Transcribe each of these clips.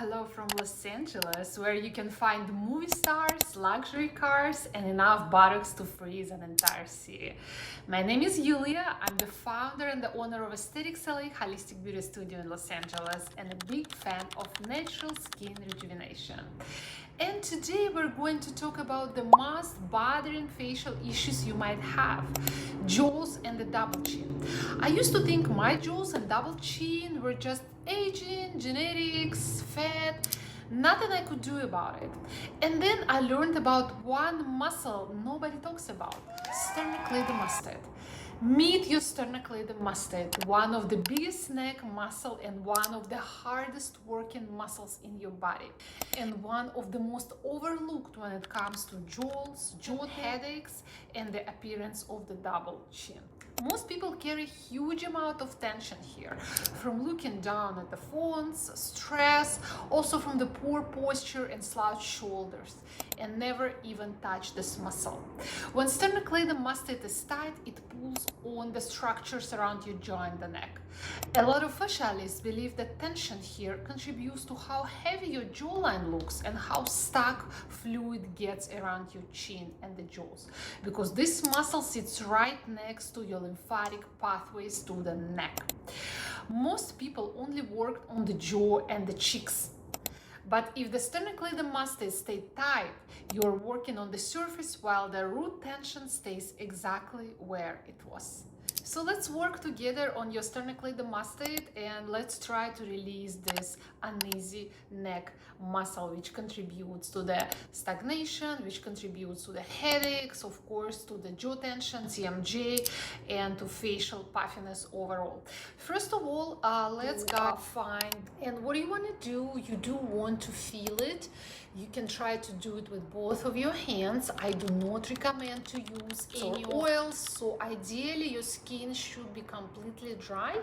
Hello from Los Angeles, where you can find movie stars, luxury cars, and enough buttocks to freeze an entire city. My name is Yulia. I'm the founder and the owner of Esthetics.LA holistic beauty studio in Los Angeles and a big fan of natural skin rejuvenation. And today we're going to talk about the most bothering facial issues you might have, jowls and the double chin. I used to think my jowls and double chin were just aging, genetics, fat, nothing I could do about it. And then I learned about one muscle nobody talks about, sternocleidomastoid. Meet your sternocleidomastoid, one of the biggest neck muscle and one of the hardest working muscles in your body, and one of the most overlooked when it comes to jowls, jaw headaches, and the appearance of the double chin. Most people carry a huge amount of tension here, from looking down at the phones, stress, also from the poor posture and slouched shoulders, and never even touch this muscle. When sternocleidomastoid is tight, it pulls on the structures around your jaw and the neck. A lot of facialists believe that tension here contributes to how heavy your jawline looks and how stuck fluid gets around your chin and the jaws, because this muscle sits right next to your lymphatic pathways to the neck. Most people only work on the jaw and the cheeks. But if the sternocleidomastoid stays tight, you're working on the surface while the root tension stays exactly where it was. So let's work together on your sternocleidomastoid and let's try to release this uneasy neck muscle, which contributes to the stagnation, which contributes to the headaches, of course, to the jaw tension, TMJ, and to facial puffiness overall. First of all, let's go find, and what you want to do, you do want to feel it. You can try to do it with both of your hands. I do not recommend to use any oils, so ideally your skin should be completely dry,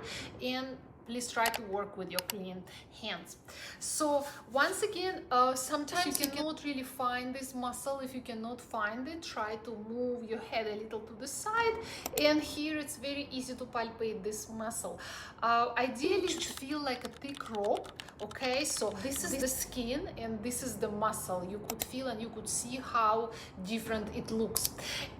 and please try to work with your clean hands. So once again, sometimes you cannot really find this muscle. If you cannot find it, try to move your head a little to the side, and here it's very easy to palpate this muscle. Ideally it should feel like a thick rope. Okay, so this is the skin and this is the muscle. You could feel and you could see how different it looks.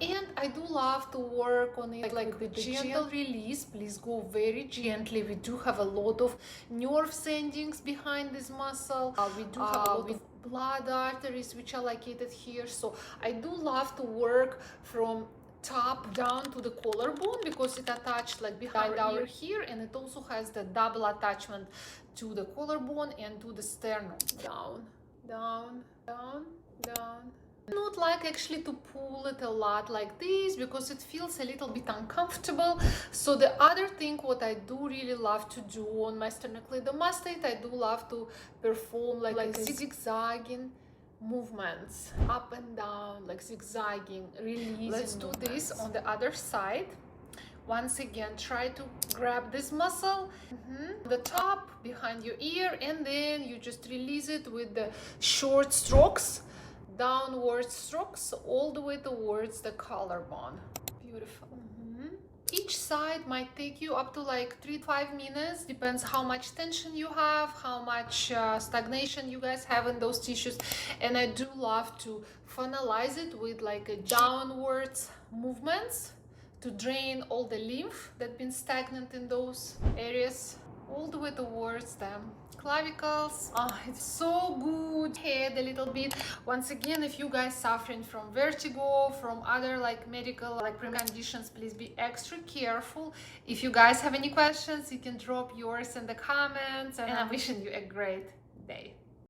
And I do love to work on it like the gentle release. Please go very gently. We do have a lot of nerve endings behind this muscle. We do have a lot of blood arteries which are located here. So I do love to work from top down to the collarbone because it attached like behind our ear here, and it also has the double attachment to the collarbone and to the sternum. Down, down, down, down. I don't like actually to pull it a lot like this because it feels a little bit uncomfortable. So the other thing what I do really love to do on my sternocleidomastoid, I do love to perform like a zigzagging movements up and down, like zigzagging, releasing. Let's do this on the other side. Once again, try to grab this muscle, the top behind your ear, and then you just release it with the short strokes, downward strokes, all the way towards the collarbone. Beautiful. Each side might take you up to like 3 to 5 minutes, depends how much tension you have, how much stagnation you guys have in those tissues. And I do love to finalize it with like a downwards movements to drain all the lymph that's been stagnant in those areas, all the way towards them clavicles. It's so good. Head a little bit. Once again, if you guys suffering from vertigo, from other like medical like conditions, please be extra careful. If you guys have any questions, you can drop yours in the comments, and I'm wishing you a great day.